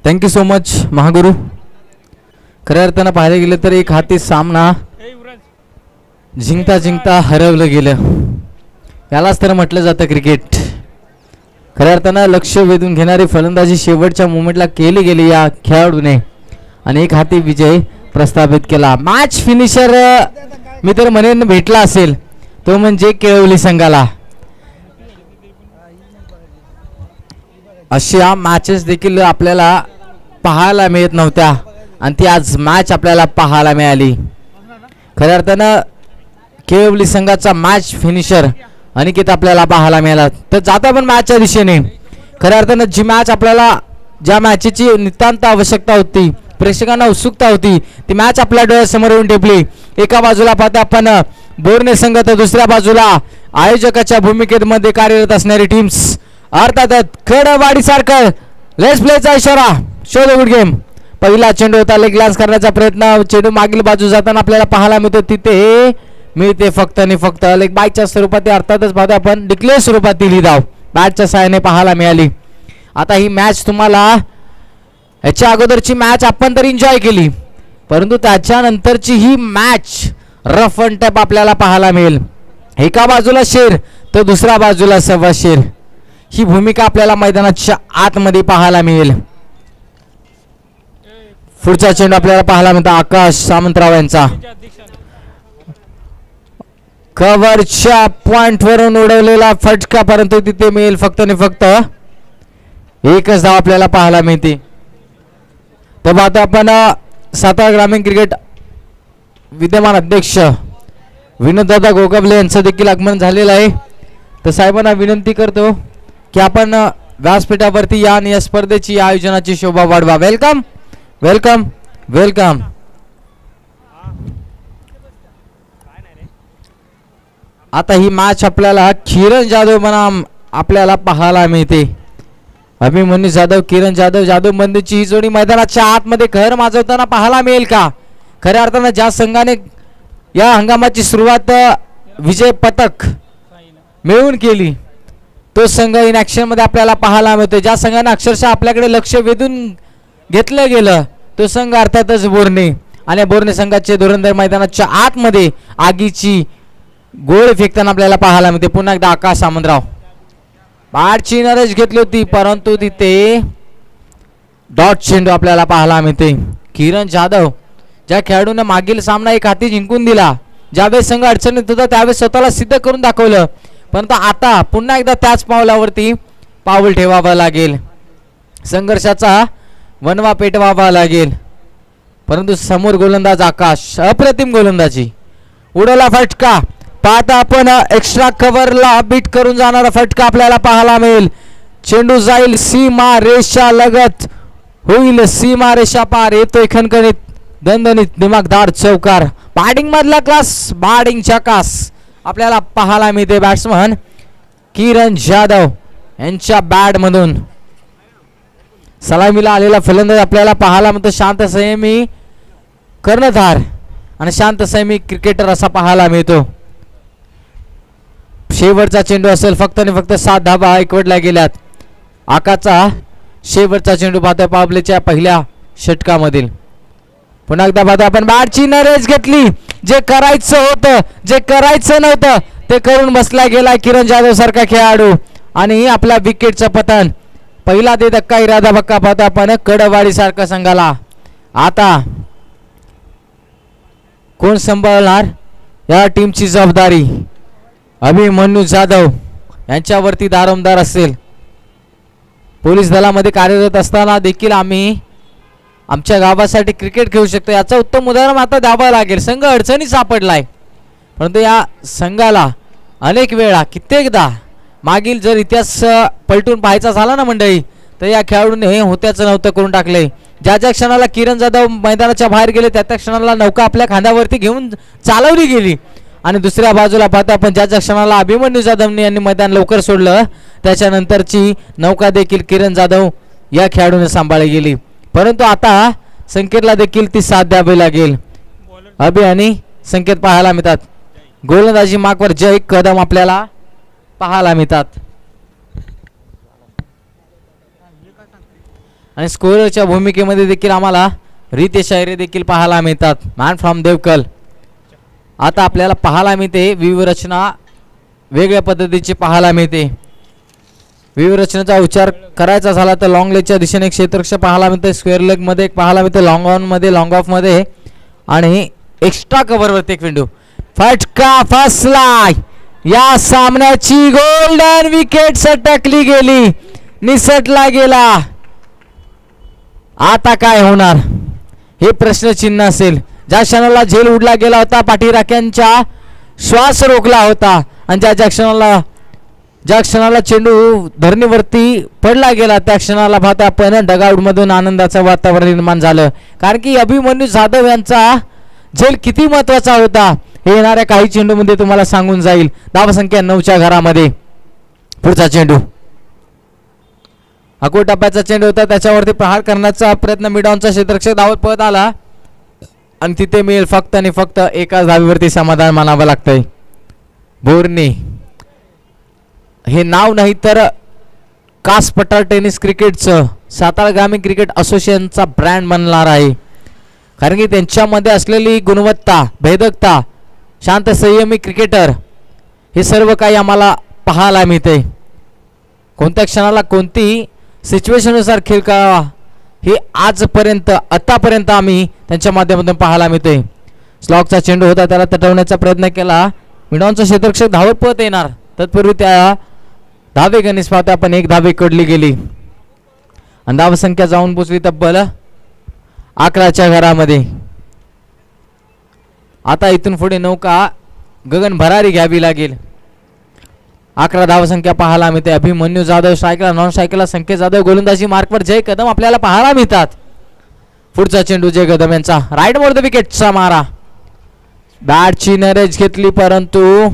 Thank you so much Mahaguru. खऱ्या अर्थानं पाहायला गेलं तर एक हाती सामना जिंकता जिंकता हरवलं गेलं. यालाच तर म्हटलं जातं क्रिकेट. खऱ्या अर्थानं लक्ष वेधून घेणारी फलंदाजी शेवटच्या मोमेंटला केली गेली या खेळाडूने आणि एक हाती विजय प्रस्थापित केला. मॅच फिनिशर मी तर म्हणेन भेटला असेल तो म्हणजे केळवली संघाला. अशा मॅचेस देखील आपल्याला पाहायला मिळत नव्हत्या आणि ती आज मॅच आपल्याला पाहायला मिळाली. खऱ्या अर्थानं केळवली संघाचा मॅच फिनिशर अनिकेत आपल्याला पाहायला मिळाला. तर जाता पण मॅचच्या दिशेने खऱ्या अर्थानं जी मॅच आपल्याला ज्या मॅचची नितांत आवश्यकता होती, प्रेक्षकांना उत्सुकता होती, ती मॅच आपल्या डोळ्यासमोर येऊन टेपली. एका बाजूला पाहता आपण बोरणे संघ तर दुसऱ्या बाजूला आयोजकाच्या भूमिकेमध्ये कार्यरत असणारी टीम्स अर्थातच खडवाडी सारखं लेट्स प्लेचा इशारा शो द गुड गेम. पहिला चेंडू होता, लेग ग्लान्स करण्याचा प्रयत्न, चेंडू मागील बाजू जाताना आपल्याला पाहायला मिळतो तिथे मिळते फक्त आणि फक्त लेग बायच्या स्वरूपात अर्थातच पाहतो आपण डिक्लेअर स्वरूपातील ही धाव बॅटच्या सहाय्याने पाहायला मिळाली. आता ही मॅच तुम्हाला याच्या अगोदरची मॅच आपण तर एन्जॉय केली, परंतु त्याच्यानंतरची ही मॅच रफ अँड टफ आपल्याला पाहायला मिळेल. एका बाजूला शेर तर दुसऱ्या बाजूला सव्वा शेर ही भूमिका आपल्याला मैदानाच्या आतमध्ये पाहायला मिळेल. पुढचा चेंडू आपल्याला पाहायला मिळतो आकाश सामंतराव यांचा. कव्हरच्या पॉइंट वरून उडवलेला फटका, परंतु तिथे मिळेल फक्त आणि फक्त एकच धाव आपल्याला पाहायला मिळते. तर आता आपण सातारा ग्रामीण क्रिकेट विद्यमान अध्यक्ष विनोददादा गोगबले यांचं देखील आगमन झालेलं आहे. तर साहेबांना विनंती करतो की आपण व्यासपीठावरती या आणि या स्पर्धेची आयोजनाची शोभा वाढवा. Welcome welcome welcome. आता ही मॅच आपल्याला किरण जाधव बनाम आपल्याला पाहायला मिळते. अभिमन्यू जाधव किरण जाधव जाधव बंधूची ही जोडी मैदानाच्या आतमध्ये घर माजवताना पाहायला मिळेल का? खऱ्या अर्थानं ज्या संघाने या हंगामाची सुरुवात विजय पदक मिळवून केली तो संघ इन ऍक्शन मध्ये आपल्याला पाहायला मिळतो. ज्या संघाने अक्षरशः आपल्याकडे लक्ष वेधून घेतलं गेलं तो संघ अर्थातच बोरणे आणि बोरणे संघाचे धुरंधर मैदानाच्या आतमध्ये आगीची गोळ फेकताना आपल्याला पाहायला मिळते. पुन्हा एकदा आकाश सामंतराव बॅटची नरज घेतली होती, परंतु तिथे डॉट चेंडू आपल्याला पाहायला मिळते. किरण जाधव ज्या खेळाडूने मागील सामना एक हाती जिंकून दिला, ज्यावेळेस संघ अडचणीत होता त्यावेळेस स्वतःला सिद्ध करून दाखवलं, परंतु आता पुन्हा एकदा त्याच पावलावरती पाऊल ठेवावं लागेल. संघर्षाचा वनवा पेटवावा लागेल, परंतु समोर गोलंदाज आकाश अप्रतिम गोलंदाजी. उडवला फटका, पाहता आपण एक्स्ट्रा कव्हरला बीट करून जाणारा फटका आपल्याला पाहायला मिळेल. चेंडू जाईल सीमा रेषा लगत, होईल सीमा रेषा पार, येतोय खणखणीत दणदणीत दिमागदार चौकार. बॅटिंग मधला क्लास, बॅटिंग चकास आपल्याला पाहायला मिळते. बॅट्समन किरण जाधव यांच्या बॅट मधून सलामीला आलेला फलंदाज आपल्याला पाहायला मिळतो. शांत संयमी कर्णधार आणि शांत संयमी क्रिकेटर असा पाहायला मिळतो. शेवटचा चेंडू असेल फक्त आणि फक्त 7 धावा एकवटल्या गेल्यात. आकाशचा शेवटचा चेंडू पाहतोय पावलेच्या पहिल्या षटकामधील. पुन्हा एकदा पाहतो आपण बॅटची नरेज घेतली, जे करायचं होतं जे करायचं नव्हतं ते करून बसला गेला किरण जाधव सारखा खेळाडू आणि आपला विकेटचं पतन. पहिला दे धक्का इरादा बक्का पाहतो आपण कडवाडी सारखा संघाला. आता कोण सांभाळणार या टीमची जबाबदारी? अभिमन्यू जाधव यांच्यावरती दारोमदार असेल. पोलीस दलामध्ये कार्यरत असताना देखील आम्ही आमच्या गावासाठी क्रिकेट खेळू शकतो याचं उत्तम उदाहरण आता द्यावं लागेल. संघ अडचणीत सापडलाय, परंतु या संघाला अनेक वेळा कित्येकदा मागील जर इतिहास पलटून पाहायचा झाला ना मंडळी, तर या खेळाडूने हे होत्याचं नव्हतं करून टाकले. ज्या ज्या क्षणाला किरण जाधव मैदानाच्या बाहेर गेले त्या त्या क्षणाला नौका आपल्या खांद्यावरती घेऊन चालवली गेली आणि दुसऱ्या बाजूला पाहता आपण ज्या ज्या क्षणाला अभिमन्यू जाधवने यांनी मैदान लवकर सोडलं त्याच्यानंतरची नौका देखील किरण जाधव या खेळाडूने सांभाळली गेली. परंतु आता संकेतला देखील ती साथ द्यावी लागेल. अभि आणि संकेत पाहायला मिळतात. गोलंदाजी मार्कवर जय कदम आपल्याला पाहायला मिळतात. आणि स्कोरच्या भूमिकेमध्ये देखील आम्हाला रितेश अहिरे देखील पाहायला मिळतात. Man from Devkal. आता आपल्याला पाहायला मिळते व्यूहरचना वेगळ्या पद्धतीची पाहायला मिळते. व्यूहरचनेचा उच्चार करायचा झाला तर लॉंग लेगच्या दिशेने एक क्षेत्ररक्षक पाहायला मिळते. स्क्वेअर लेग मध्ये एक पाहायला मिळते. लॉंग ऑन मध्ये, लॉंग ऑफ मध्ये आणि एक्स्ट्रा कव्हरवरती एक विंडो. फटका फसलाय. या सामन्याची गोल्डन विकेट सटकली गेली, निसटला गेला. आता काय होणार हे प्रश्नचिन्ह असेल. ज्या क्षणाला झेल उडला गेला होता, पाठीराख्यांचा श्वास रोखला होता आणि ज्या क्षणाला चेंडू धरणीवरती पडला गेला त्या क्षणाला पाहता आपण डगआउट मधून आनंदाचं वातावरण निर्माण झालं. कारण की अभिमन्यू जाधव यांचा झेल किती महत्वाचा होता हे येणाऱ्या काही चेंडूमध्ये तुम्हाला सांगून जाईल. धावसंख्या 9च्या घरामध्ये. पुढचा चेंडू अकोट टप्प्याचा चेंडू होता, त्याच्यावरती प्रहार करण्याचा प्रयत्न मिडॉनचा क्षेत्ररक्षक धावत पळत आला आणि तिथे मिळेल फक्त आणि फक्त एकाच धावीवरती समाधान मानावं लागतंय. बोर्ने हे नाव नाही तर कास पठार टेनिस क्रिकेटचं सातारा ग्रामीण क्रिकेट असोसिएशनचा ब्रँड बनणार आहे. कारण की त्यांच्यामध्ये असलेली गुणवत्ता, भेदकता, शांत संयमी क्रिकेटर हे सर्व काही आम्हाला पाहायला मिळते. कोणत्या क्षणाला कोणती सिच्युएशननुसार खेळ करावा हे आतापर्यंत आम्ही त्यांच्या माध्यमातून पाहायला मिळते. स्लॉकचा चेंडू होता, त्याला तटवण्याचा प्रयत्न केला. मिडॉनचा क्षेत्ररक्षक धावत पळत येणार तत्पूर्वी त्या धावे गणेश पाहता आपण एक धावे कडली गेली आणि धावसंख्या जाऊन पोचली तब्बल 11च्या घरामध्ये. आता इथून पुढे नौका गगन भरारी घ्यावी लागेल. 11 धावसंख्या पाहायला मिळते. अभिमन्यू जाधव स्ट्रायकला, नॉन स्ट्रायकला संकेत जाधव, गोलंदाजी मार्कवर जय कदम आपल्याला पाहायला मिळतात. पुढचा चेंडू जय कदम यांचा राईट मोर द विकेटचा मारा. बॅटची नरेज घेतली परंतु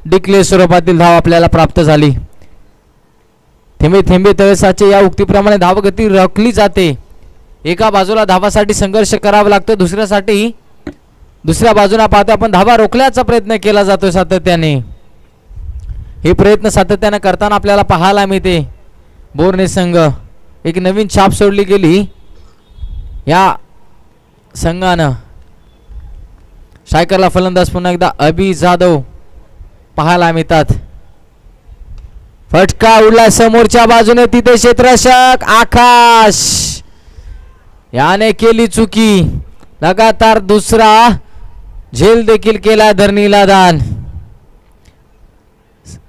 डिक्लेअर स्वरूपातील धाव आपल्याला प्राप्त झाली. थेंबे थेंबे तळसाचे या उक्तीप्रमाणे धावगती राखली जाते. एका बाजूला धावासाठी संघर्ष करावा लागतो, दुसऱ्या बाजूला पाहतो आपण धावा रोखण्याचा प्रयत्न केला जातो सातत्याने. हे प्रयत्न सातत्याने करताना आपल्याला पाहायला मिळते. बोर्ने संघ एक नवीन छाप सोडली गेली या संघानं. स्ट्रायकरला फलंदाज पुन्हा एकदा अभि जाधव पाहायला मिळतात. फटका उडला समोरच्या बाजूने, तिथे क्षेत्ररक्षक आकाश याने केली चुकी. लगातार दुसरा झेल देखील केला धरणीला दान.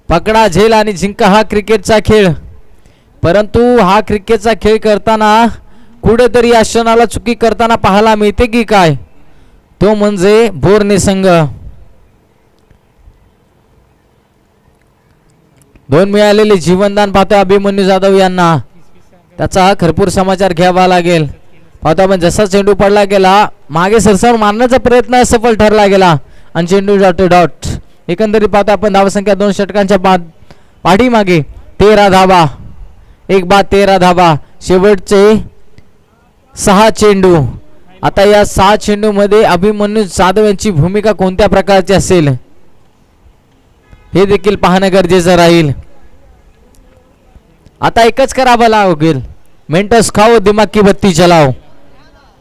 पकडा झेल आणि जिंका हा क्रिकेटचा खेळ, परंतु हा क्रिकेटचा खेळ करताना कुठेतरी या क्षणाला चुकी करताना पाहायला मिळते की काय, तो म्हणजे बोर्ने संघ. 2 मिळालेले जीवनदान पाहतो अभिमन्यू जाधव यांना. त्याचा भरपूर समाचार घ्यावा लागेल. पाहतो आपण जसा चेंडू पडला गेला मागे सरसावून मारण्याचा प्रयत्न सफल ठरला गेला आणि चेंडू डॉट. एकंदरीत पाहतो आपण धावसंख्या 2 षटकांच्या पाठीमागे 13 धावा, एक बाद 13 धावा. शेवटचे 6 चेंडू. आता या 6 चेंडू मध्ये अभिमन्यू जाधव यांची भूमिका कोणत्या प्रकारची असेल हे देखील पाहणं गरजेचं राहील. आता एकच करावं लागेल, मेंटस खाओ दिमाग की बत्ती चलाओ.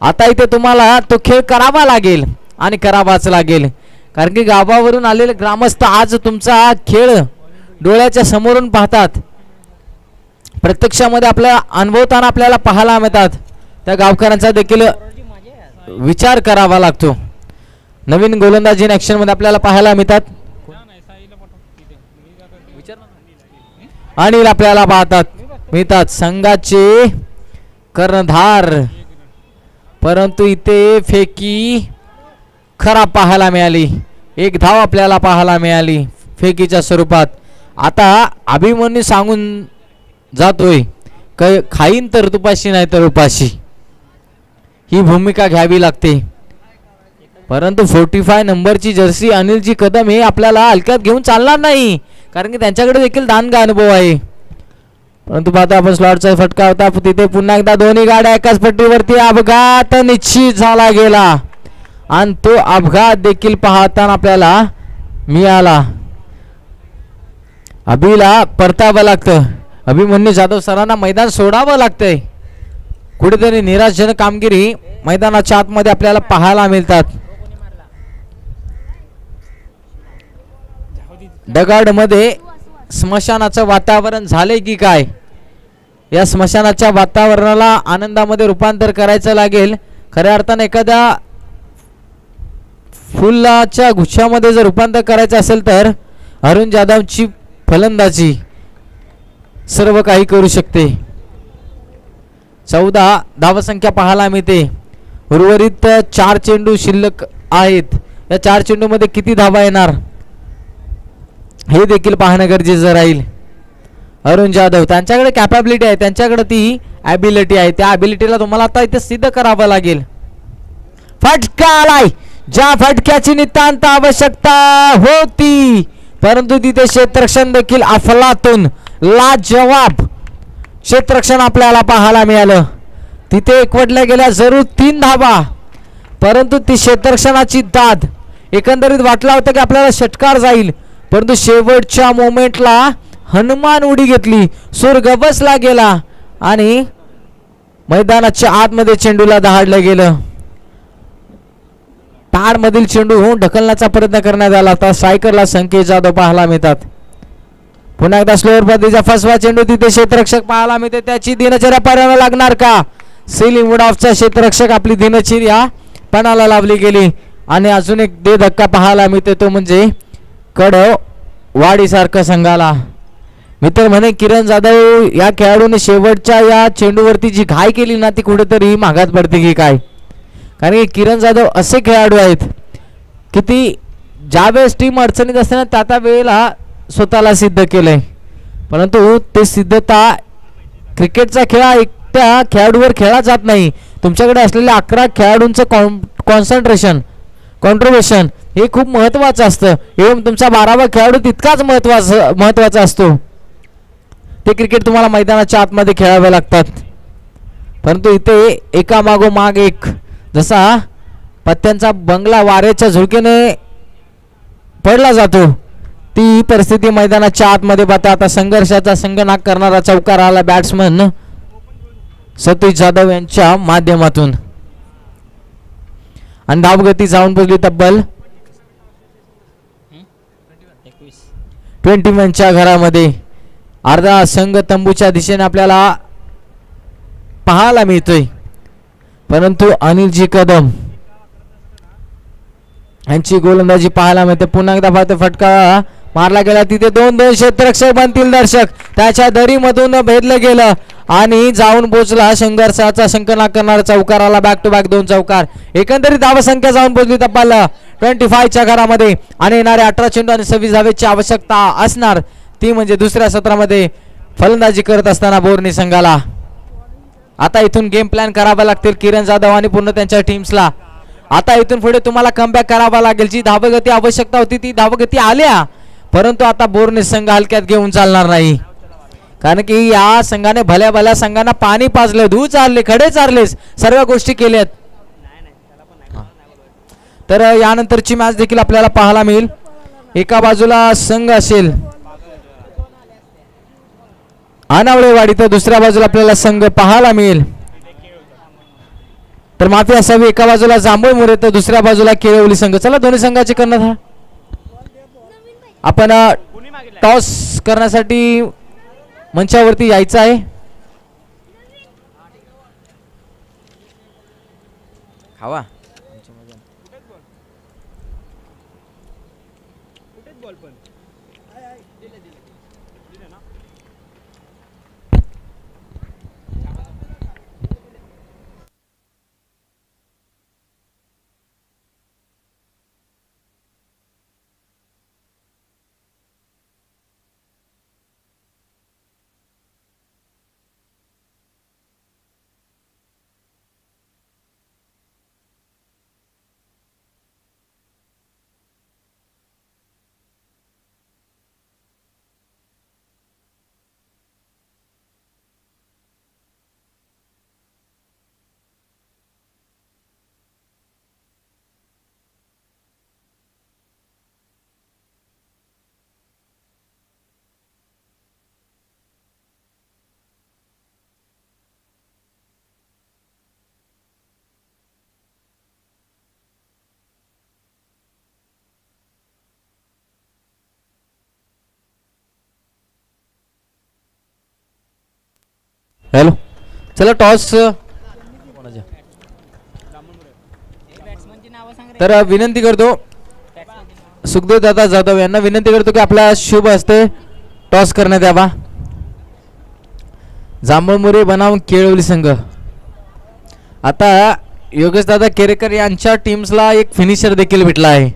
आता इथे तुम्हाला तो खेळ करावा लागेल आणि करावाच लागेल. कारण की गावावरून आलेले ग्रामस्थ आज तुमचा खेळ डोळ्याच्या समोरून पाहतात, प्रत्यक्षामध्ये आपल्या अनुभवताना आपल्याला पाहायला मिळतात. त्या गावकऱ्यांचा देखील विचार करावा लागतो. नवीन गोलंदाजी ऍक्शन मध्ये आपल्याला पाहायला मिळतात. अनिल आपल्याला पाहतात मिळतात संघाचे कर्णधार, परंतु इथे फेकी खराब पाहायला मिळाली. एक धाव आपल्याला पाहायला मिळाली फेकीच्या स्वरूपात. आता अभिमन्यू सांगून जातोय खाईन तर तुपाशी नाही तर उपाशी, ही भूमिका घ्यावी लागते. परंतु 45 नंबरची जर्सी अनिलजी कदम हे आपल्याला हलक्यात घेऊन चालणार नाही, कारण की त्यांच्याकडे देखील दानगा अनुभव आहे. परंतु पाहता आपण स्लॉटचा फटका होता तिथे पुन्हा एकदा दोन्ही गाड्या एकाच पट्टीवरती अपघात निश्चित झाला गेला आणि तो अपघात देखील पाहताना आपल्याला मिळाला. अभिला परतावं लागतं. अभिमन्यू जाधव सरांना मैदान सोडावं लागतंय. कुठेतरी निराशजनक कामगिरी मैदानाच्या आतमध्ये आपल्याला पाहायला मिळतात. दगडमध्ये स्मशानाचं वातावरण झाले की काय? या स्मशानाच्या वातावरणाला आनंदामध्ये रूपांतर करायचं लागेल. खऱ्या अर्थाने एखाद्या फुलाच्या गुच्छामध्ये जर रूपांतर करायचं असेल तर अरुण जाधवची फलंदाजी सर्व काही करू शकते. 14 धावसंख्या पाहायला मिळते. उर्वरित 4 चेंडू शिल्लक आहेत. या 4 चेंडूमध्ये किती धावा येणार हे देखील पाहणं गरजेचं राहील. अरुण जाधव त्यांच्याकडे कॅपॅबिलिटी आहे, त्यांच्याकडे ती ॲबिलिटी आहे. त्या ॲबिलिटीला तुम्हाला आता इथे सिद्ध करावं लागेल. फटका आलाय. ज्या फटक्याची नितांत आवश्यकता होती परंतु तिथे क्षेत्ररक्षण देखील अफलातून लाजवाब क्षेत्ररक्षण आपल्याला पाहायला मिळालं. तिथे एकवटल्या गेल्या जरूर 3 धावा परंतु ती क्षेत्ररक्षणाची दाद एकंदरीत वाटला होता की आपल्याला षटकार जाईल परंतु शेवटच्या मोमेंटला हनुमान उडी घेतली. सूर गबसला गेला आणि मैदानाच्या आतमध्ये चेंडूला दहाडलं गेलं. ताडमधील चेंडू ढकलण्याचा प्रयत्न करण्यात आला होता. स्ट्रायकरला संकेत जाधव पाहायला मिळतात. पुन्हा एकदा स्लोअर पद्धतीचा फसवा चेंडू तिथे क्षेत्ररक्षक पाहायला मिळते. त्याची दिनचर्या पाहायला लागणार का? सेलिंग वुड ऑफचा क्षेत्ररक्षक आपली दिनचर्या पणाला लावली गेली आणि अजून एक दे धक्का पाहायला मिळते तो म्हणजे कडव वाडीसारखं संघाला. मित्र म्हणे किरण जाधव या खेळाडूने शेवटच्या या चेंडूवरती जी घाई केली ना ती कुठेतरी मागात पडते की काय? कारण की किरण जाधव असे खेळाडू आहेत की ती ज्यावेळेस टीम अडचणीत असताना त्या वेळेला स्वतःला सिद्ध केलंय परंतु ते सिद्धता क्रिकेटचा खेळ एकट्या खेळाडूवर खेळला जात नाही. तुमच्याकडे असलेल्या 11 खेळाडूंचं कॉन्ट्रीब्युशन हे खूप महत्त्वाचं असतं. एवढं तुमचा 12वा खेळाडू तितकाच महत्त्वाचा असतो. ते क्रिकेट तुम्हाला मैदानाच्या आतमध्ये खेळावे लागतात. परंतु इथे एकामागोमाग एक जसा पत्त्यांचा बंगला वाऱ्याच्या झुळकेने पडला जातो ती परिस्थिती मैदानाच्या आतमध्ये पाहता. आता संघर्षाचा संगनाक करणारा चौकार आला बॅट्समन सतीश जाधव यांच्या माध्यमातून आणि धावगती जाऊन पोहोचली तब्बल 21च्या घरामध्ये. अर्धा संघ तंबूच्या दिशेने आपल्याला पाहायला मिळतोय परंतु अनिलजी कदम यांची गोलंदाजी पाहायला मिळते. पुन्हा एकदा पाहतो फटका मारला गेला. तिथे 2-2 क्षेत्ररक्षक बनतील दर्शक. त्याच्या दरीमधून भेदलं गेलं आणि जाऊन पोचला संघर्षाचा संकनाक करणारा चौकार आला. बॅक टू बॅक 2 चौकार. एकंदरीत धावसंख्या जाऊन पोहोचली तब्बल 25च्या घरामध्ये आणि येणारे 18 चेंडू आणि 26 धावेची आवश्यकता असणार. ती म्हणजे दुसऱ्या सत्रामध्ये फलंदाजी करत असताना बोर्नी संघाला. आता इथून गेम प्लॅन करावा लागतील किरण जाधव आणि पूर्ण त्यांच्या टीम्सला. आता इथून पुढे तुम्हाला कमबॅक करावा लागेल. जी धावगती आवश्यकता होती ती धावगती आल्या परंतु आता बोर्नी संघ हलक्यात घेऊन चालणार नाही. कारण की या संघाने भल्या भल्या संघांना पाणी पाजले, दूध चारले, खडे चारले, सर्व गोष्टी केल्यात. तर यानंतरची मॅच देखील आपल्याला पाहायला मिळेल. एका बाजूला संघ असेल आनावळेवाडी तर दुसऱ्या बाजूला आपल्याला संघ पाहायला मिळेल. तर माफी असावी, एका बाजूला जांभूळ मोरे तर दुसऱ्या बाजूला केळवली संघ. चला दोन्ही संघाची करण्यात आपण टॉस करण्यासाठी मंचावरती यायचं आहे. खावा हॅलो चला टॉस तर विनंती करतो सुखदेव दादा जाधव यांना विनंती करतो की आपल्या शुभ हस्ते टॉस करण्यात यावा. जांभळमुरे बनाम केळवली संघ. आता योगेश दादा केरेकर यांच्या टीम्सला एक फिनिशर देखील भेटला आहे.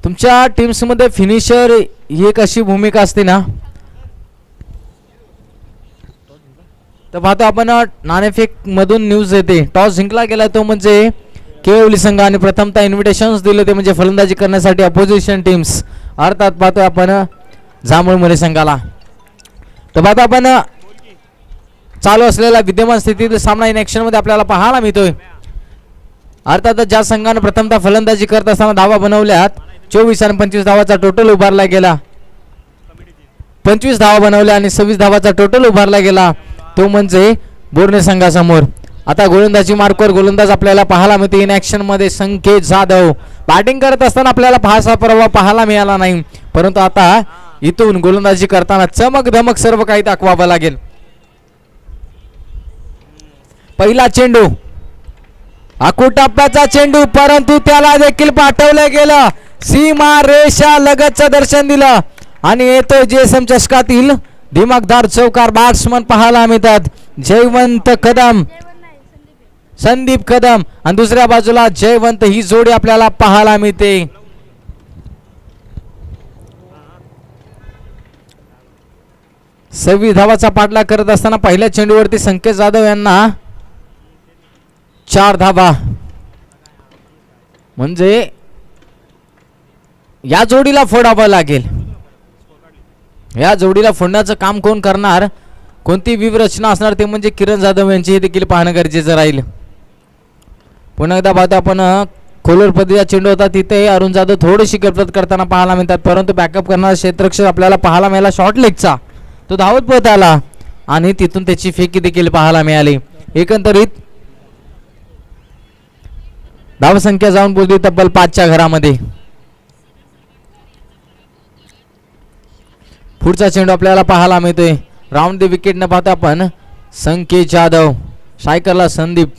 तुमच्या टीम्स मध्ये फिनिशर ही एक अशी भूमिका असते ना. तर पाहतो आपण नाणेफेक मधून न्यूज येते टॉस जिंकला गेला तो म्हणजे केळवली संघ आणि प्रथमतः इन्व्हिटेशन्स दिले ते म्हणजे फलंदाजी करण्यासाठी अपोजिशन टीम्स अर्थात पाहतो आपण जांभळमुरे संघाला. तर पाहतो आपण चालू असलेला विद्यमान स्थितीतील सामना इन ऍक्शन मध्ये आपल्याला पाहायला मिळतोय. अर्थात ज्या संघाने प्रथमतः फलंदाजी करत असताना धावा बनवल्यात 24 आणि 25 धावाचा टोटल उभारला गेला. 25 धावा बनवल्या आणि 26 धावाचा टोटल उभारला गेला तो म्हणजे बोर्णे संघासमोर. आता गोलंदाजी मार्कवर गोलंदाज आपल्याला पाहायला मिळते इन ऍक्शन मध्ये संकेत जाधव. बॅटिंग करत असताना आपल्याला फारसा प्रभाव पाहायला मिळाला नाही परंतु आता इथून गोलंदाजी करताना चमक धमक सर्व काही दाखवावं लागेल. पहिला चेंडू आकुटप्प्याचा चेंडू परंतु त्याला देखील पाठवलं गेलं. सीमा रेषा लगतचं दर्शन दिलं आणि येतो जेएसएम चषकातील दिमागदार चौकार बॅट्समन पाहायला मिळतात. जयवंत कदम संदीप कदम आणि दुसऱ्या बाजूला जयवंत ही जोडी आपल्याला पाहायला मिळते. सव्वीस धावाचा पाठलाग करत असताना पहिल्या चेंडूवरती संकेत जाधव यांना 4 धावा म्हणजे या जोडीला फोडावं लागेल. या जोडीला फोडण्याचं काम कोण करणार कोणती व्यूहरचना असणार ते म्हणजे किरण जाधव यांची हे देखील पाहणं गरजेचं राहील. पुन्हा एकदा पाहतो आपण खोलवर पदीचा चेंडू होता तिथे अरुण जाधव थोडीशी गडबड करताना पाहायला मिळतात परंतु बॅकअप करणारा क्षेत्ररक्षक आपल्याला पाहायला मिळाला शॉर्ट लेगचा. तो धावत पळत आला आणि तिथून त्याची फेकी देखील पाहायला मिळाली. एकंदरीत धावसंख्या जाऊन पोहोचली तब्बल 5च्या घरामध्ये. पुढचा चेंडू आपल्याला पाहायला मिळतोय राऊंड द विकेट न पाहता आपण संकेत जाधव स्ट्रायकरला संदीप.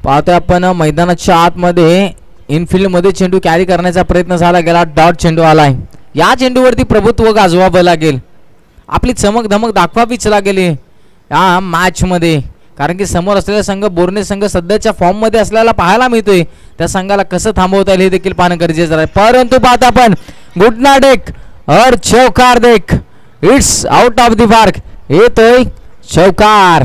पाहतोय आपण मैदानाच्या आतमध्ये इनफिल्ड मध्ये चेंडू कॅरी करण्याचा प्रयत्न झाला गेला. डॉट चेंडू आलाय. या चेंडूवरती प्रभुत्व गाजवावं लागेल. आपली चमक धमक दाखवावीच लागेल या मॅच मध्ये कारण की समोर असलेला संघ बोर्णे संघ सध्याच्या फॉर्म मध्ये असल्याला पाहायला मिळतोय. त्या संघाला कसं थांबवता येईल हे देखील पाहणं गरजेचं आहे. परंतु पाहता आपण गुडना डेक और चौकार देख it's out of the park येतोय चौकार.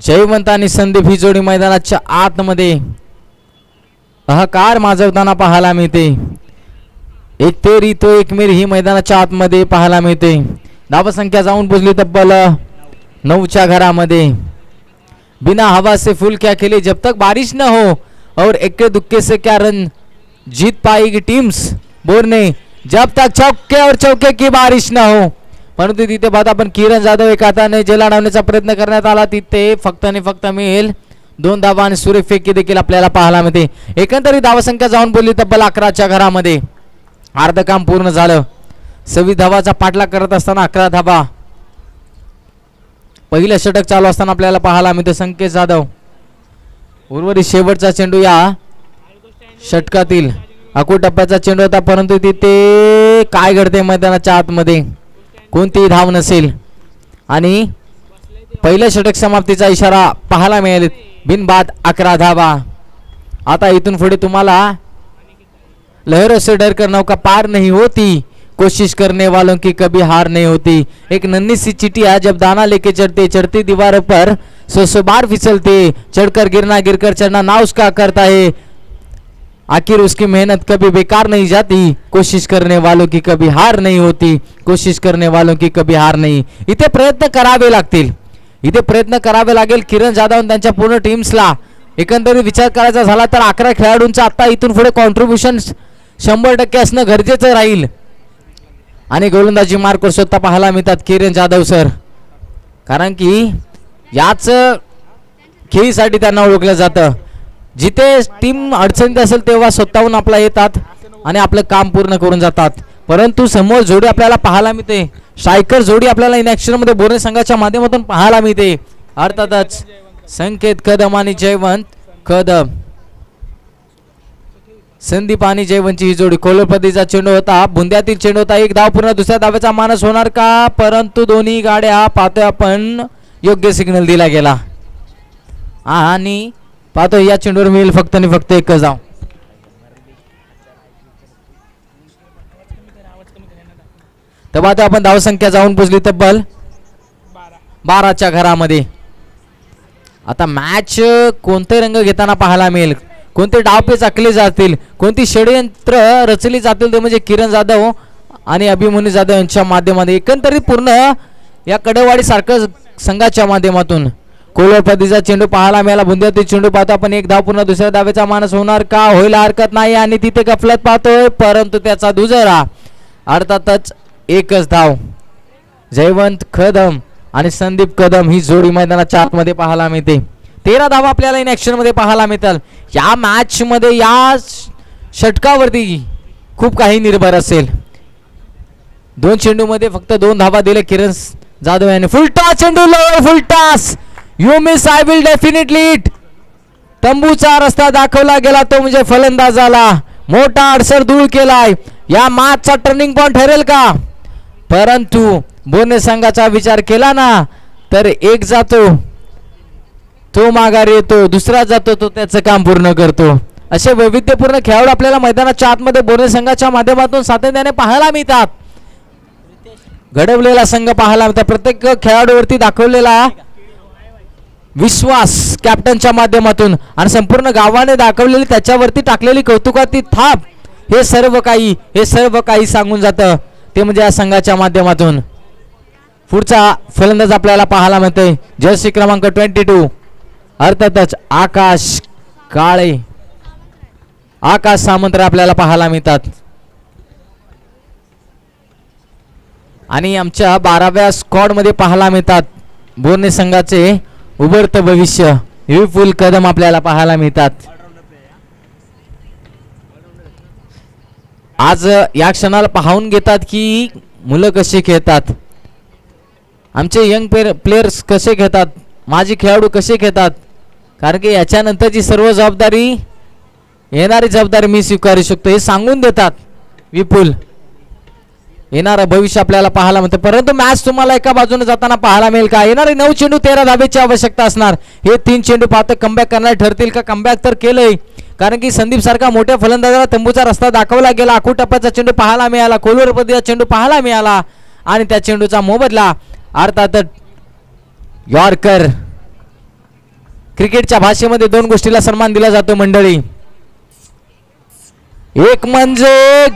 जयवंत आणि संदीप ही जोडी मैदानाच्या आतमध्ये हाहाकार माजवताना पाहायला मिळते. एक तेरी तो एक मेरी ही मैदानाच्या आतमध्ये पाहायला मिळते. धावसंख्या जाऊन पोहोचली तब्बल 9च्या घरामध्ये. बिना हवा से फुल क्या खेले जब तक बारिश न हो और इक्के दुक्के से क्या रन जीत पाएगी टीम्स बोर्ने जब तक चौके और चौके की बारिश न हो. परंतु तिथे पाहता आपण किरण जाधव एका हाताने झेल अडवण्याचा प्रयत्न करण्यात आला तिथे फक्त आणि फक्त मिळेल 2 धावा आणि सुरेख फेकी देखील आपल्याला पाहायला मिळते. एकंदरीत धावसंख्या जाऊन बोलली तब्बल 11च्या घरामध्ये. अर्ध काम पूर्ण झालं. 26 धावाचा पाठलाग करत असताना 11 धावा. पहिलं षटक चालू असताना आपल्याला पाहायला मिळते संकेत जाधव. उर्वरित शेवटचा चेंडू या षटकातील आकुटप्प्याचा चेंडू होता परंतु तिथे काय घडते मैदानाच्या आतमध्ये कोणतीही धाव नसेल आणि पहिल्या षटक समाप्तीचा इशारा पाहायला मिळेल. बिनबाद 11 धावा. आता इथून पुढे तुम्हाला लहरों से डर कर नौका पार नहीं होती कोशिश करने वालों की कभी हार नहीं होती. एक नन्ही सी चिटिया जब दाना लेके चढ़ते चढ़ती दीवारों पर 100 बार फिसलते चढ़कर गिरना गिरकर चढ़ना ना उसका करता है आखिर उसकी मेहनत कभी बेकार नहीं जाती कोशिश करने वालों की कभी हार नहीं होती कोशिश करने वालों की कभी हार नहीं. इथे प्रयत्न करावे लागतील. इथे प्रयत्न करावे लागेल किरण जाधव आणि त्यांच्या पूर्ण टीम्सला. एकंदरीत विचार करायचा झाला तर 11 खेळाडूंचा आता इथून पुढे कॉन्ट्रीब्युशन 100% असणं गरजेचं राहील आणि गोलंदाजी मार्कवर स्वतः पाहायला मिळतात किरण जाधव सर कारण की याच खेळीसाठी त्यांना ओळखलं जातं. जिथे टीम अडचणीत असेल तेव्हा स्वतःहून आपला येतात आणि आपलं काम पूर्ण करून जातात. परंतु समोर जोडी आपल्याला पाहायला मिळते. स्ट्रायकर जोडी आपल्याला इन ऍक्शन मध्ये बोर्ने संघाच्या माध्यमातून पाहायला मिळते. अर्थातच संकेत कदम आणि जयवंत कदम, संदीप आणि जयवंतची ही जोडी. कोल्हापूरचा चेंडू होता, बुंद्यातील चेंडू होता. एक धाव पूर्ण, दुसऱ्या धावेचा मानस होणार का? परंतु दोन्ही गाड्या पाहतोय आपण योग्य सिग्नल दिला गेला आणि पाहतो या चेंडूवर मिळेल फक्त आणि फक्त एकच धाव. तर पाहतो आपण धावसंख्या जाऊन पोचली तब्बल 12च्या घरामध्ये. आता मॅच कोणते रंग घेताना पाहायला मिळेल, कोणते डावपेच आखले जातील, कोणती षडयंत्र रचली जातील ते म्हणजे किरण जाधव आणि अभिमन्यू जाधव यांच्या माध्यमातून. एकंदरीत पूर्ण या कडेवाडी सारखं संघाच्या माध्यमातून कोल्हापूरचा चेंडू पाहायला मिळाला. बुंद्यातील चेंडू पाहतो आपण. एक धाव पूर्ण, दुसऱ्या धावेचा मानस होणार का? होईल हरकत नाही आणि तिथे गफलत पाहतोय परंतु त्याचा दुजरा. अर्थातच एकच धाव. जयवंत कदम आणि संदीप कदम ही जोडी मैदानाच्या आतमध्ये पाहायला मिळते. 13 धावा आपल्याला इन ऍक्शन मध्ये पाहायला मिळतात. या मॅच मध्ये या षटकावरती खूप काही निर्भर असेल. 2 चेंडू मध्ये फक्त 2 धावा दिले किरण जाधव यांनी. फुलटॉस चेंडू, lower full toss. You miss I will definitely it. तंबूचा रस्ता दाखवला गेला तो म्हणजे फलंदाजाला मोठा अडसर दूर केलाय. या मॅचचा टर्निंग पॉइंट ठरेल का? परंतु बोर्ने संघाचा विचार केला ना तर एक जातो तो माघार येतो, दुसरा जातो तो त्याचं काम पूर्ण करतो. असे वैविध्यपूर्ण खेळाडू आपल्याला मैदानाच्या आतमध्ये बोर्ने संघाच्या माध्यमातून सातत्याने पाहायला मिळतात. घडवलेला संघ पाहायला मिळतात. प्रत्येक खेळाडूवरती दाखवलेला विश्वास कॅप्टनच्या माध्यमातून आणि संपूर्ण गावाने दाखवलेली त्याच्यावरती टाकलेली कौतुकाची थाप हे सर्व काही सांगून जातं ते म्हणजे या संघाच्या माध्यमातून. पुढचा फलंदाज आपल्याला पाहायला मिळते जर्सी क्रमांक 22. अर्थातच आकाश काळे, आकाश सामंत आपल्याला पाहायला मिळतात. आणि आमच्या 12व्या स्क्वॉड मध्ये पाहायला मिळतात बोर्ने संघाचे उभरतं भविष्य विपुल कदम आपल्याला पाहायला मिळतात. आज या क्षणाला पाहून घेतात की मुलं कशी खेळतात, आमचे यंग प्लेयर्स कसे खेळतात, माझे खेळाडू कसे खेळतात. कारण की याच्यानंतरची सर्व जबाबदारी येणारी जबाबदारी मी स्वीकारू शकतो हे सांगून देतात विपुल. येणारं भविष्य आपल्याला पाहायला मिळतं. परंतु मॅच तुम्हाला एका बाजूने जाताना पाहायला मिळेल का? येणारे 9 चेंडू 13 धावेची आवश्यकता असणार. हे 3 चेंडू पाहतो कमबॅक करणार ठरतील का? कमबॅक तर केलंय कारण की संदीप सारखा मोठ्या फलंदाजाला तंबूचा रस्ता दाखवला गेला. आखू टप्प्याचा चेंडू पाहायला मिळाला, कोल्हापूरचा चेंडू पाहायला मिळाला आणि त्या चेंडूचा मोबदला अर्थातच यॉर्कर. क्रिकेटच्या भाषेमध्ये 2 गोष्टीला सन्मान दिला जातो मंडळी. एक म्हणजे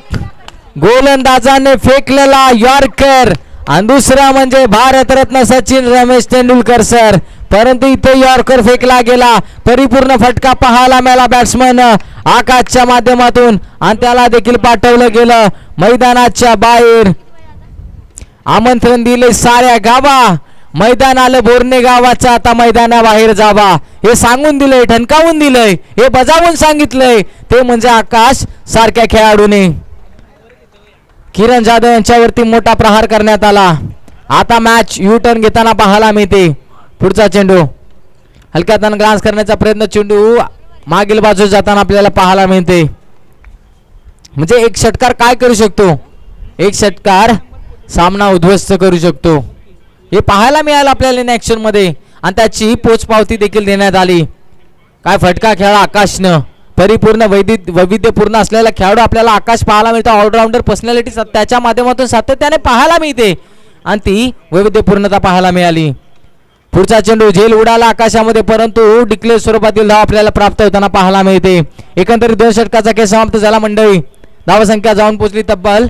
गोलंदाजाने फेकलेला यॉर्कर आणि दुसरा म्हणजे भारतरत्न सचिन रमेश तेंडुलकर सर. परंतु इथे यॉर्कर फेकला गेला, परिपूर्ण फटका पाहायला मिळाला बॅट्समन आकाशच्या माध्यमातून आणि त्याला देखील पाठवलं गेलं मैदानाच्या बाहेर. आमंत्रण दिले साऱ्या गावा, मैदान आलं बोर्ने गावाचं, आता मैदानाबाहेर जावा हे सांगून दिलंय, ठणकावून दिलंय, हे बजावून सांगितलंय ते म्हणजे आकाश सारख्या खेळाडूने. किरण जाधव यांच्यावरती मोठा प्रहार करण्यात आला. आता मॅच यू टर्न घेताना पाहायला मिळते. पुढचा चेंडू हलक्या हाताने ग्रास करण्याचा प्रयत्न, चेंडू मागील बाजूस जाताना आपल्याला पाहायला मिळते. म्हणजे एक षटकार काय करू शकतो? एक षटकार सामना उद्ध्वस्त करू शकतो हे पाहायला मिळालं आपल्याला इन ऍक्शन मध्ये आणि त्याची पोचपावती देखील देण्यात आली. काय फटका खेळा आकाशनं, परिपूर्ण वैविध्यपूर्ण असलेला खेळाडू आपल्याला आकाश पाहायला मिळतो. ऑलराऊंडर पर्सनॅलिटी त्याच्या माध्यमातून सातत्याने पाहायला मिळते आणि ती वैविध्यपूर्णता पाहायला मिळाली. पुढचा चेंडू झेल उडाला आकाशामध्ये परंतु डिक्लेअर स्वरूपातील धाव आपल्याला प्राप्त होताना पाहायला मिळते. एकंदरीत 2 षटकाचा खेळ समाप्त झाला मंडळी. धावसंख्या जाऊन पोहोचली तब्बल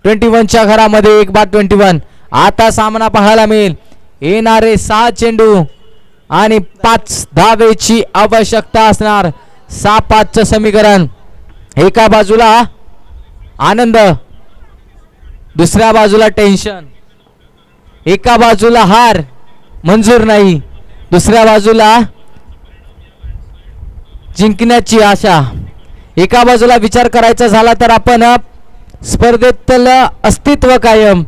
21च्या घरामध्ये 1/21. आता सामना पाहायला मिळेल. येणारे 6 चेंडू आणि 5 धावेची आवश्यकता असणार. 6-5चं समीकरण. एका बाजूला आनंद, दुसऱ्या बाजूला टेन्शन. एका बाजूला हार मंजूर नाही, दुसऱ्या बाजूला जिंकण्याची आशा. एका बाजूला विचार करायचा झाला तर आपण स्पर्धेतलं अस्तित्व कायम,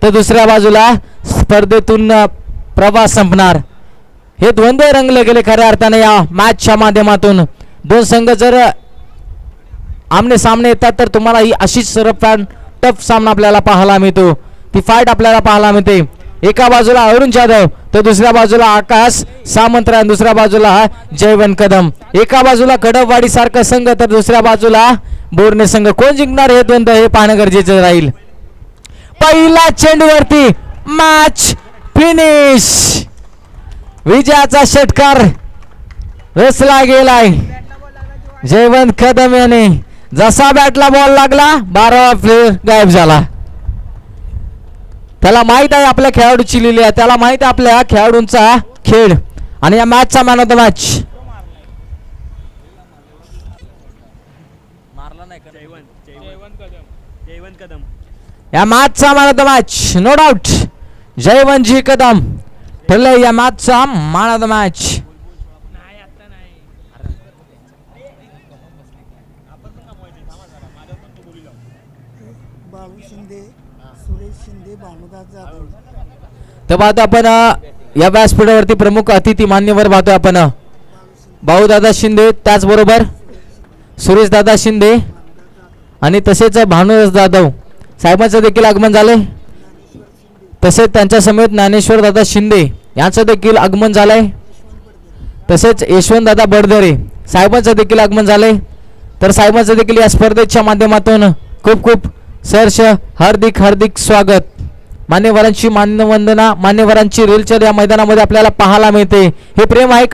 तर दुसऱ्या बाजूला स्पर्धेतून प्रवास संपणार. हे द्वंद्व रंगले गेले खऱ्या अर्थाने या मॅचच्या माध्यमातून. दोन संघ जर आमने सामने येतात तर तुम्हाला ही अशीच रफ टफ सामना आपल्याला पाहायला मिळतो, ती फाईट आपल्याला पाहायला मिळते. एका बाजूला अरुण जाधव तर दुसऱ्या बाजूला आकाश सामंतराय, दुसऱ्या बाजूला जयवंत कदम. एका बाजूला कडपवाडी सारखा संघ तर दुसऱ्या बाजूला बोरणे संघ. कोण जिंकणार हे द्वंद्व हे पाहणं गरजेचं राहील. पहिला चेंडूवरती मॅच फिनिश. विजयाचा षटकार रचला गेलाय. जयवंत कदम याने जसा बॅटला बॉल लागला 12वा प्लेयर गायब झाला. त्याला माहित आहे आपल्या खेळाडूची लिहिली, त्याला माहित आहे आपल्या खेळाडूंचा खेळ. आणि या मॅचचा मॅन ऑफ द मॅच या मॅचचा man of the match no doubt Jayvantji Kadam ठरले या मॅचचा मॅन ऑफ द मॅच. तर पाहतो आपण या व्यासपीठावरती प्रमुख अतिथी मान्यवर पाहतोय आपण भाऊदादा शिंदे, त्याचबरोबर सुरेश दादा शिंदे आणि तसेच भानुदास जाधव साहेबांचं देखील आगमन झाले. तसेच त्यांच्या समेत ज्ञानेश्वर दादा शिंदे यांचं देखील आगमन झालंय. तसेच यशवंत दादा बडदरे साहेबांचं देखील आगमन झालंय. तर साहेबांचं देखील या स्पर्धेच्या माध्यमातून खूप खूप सहर्ष हार्दिक हार्दिक स्वागत. मान्यवरांची मान्यवंदना, मान्यवरांची रेलचर या मैदानामध्ये आपल्याला पाहायला मिळते. हे प्रेम आहे.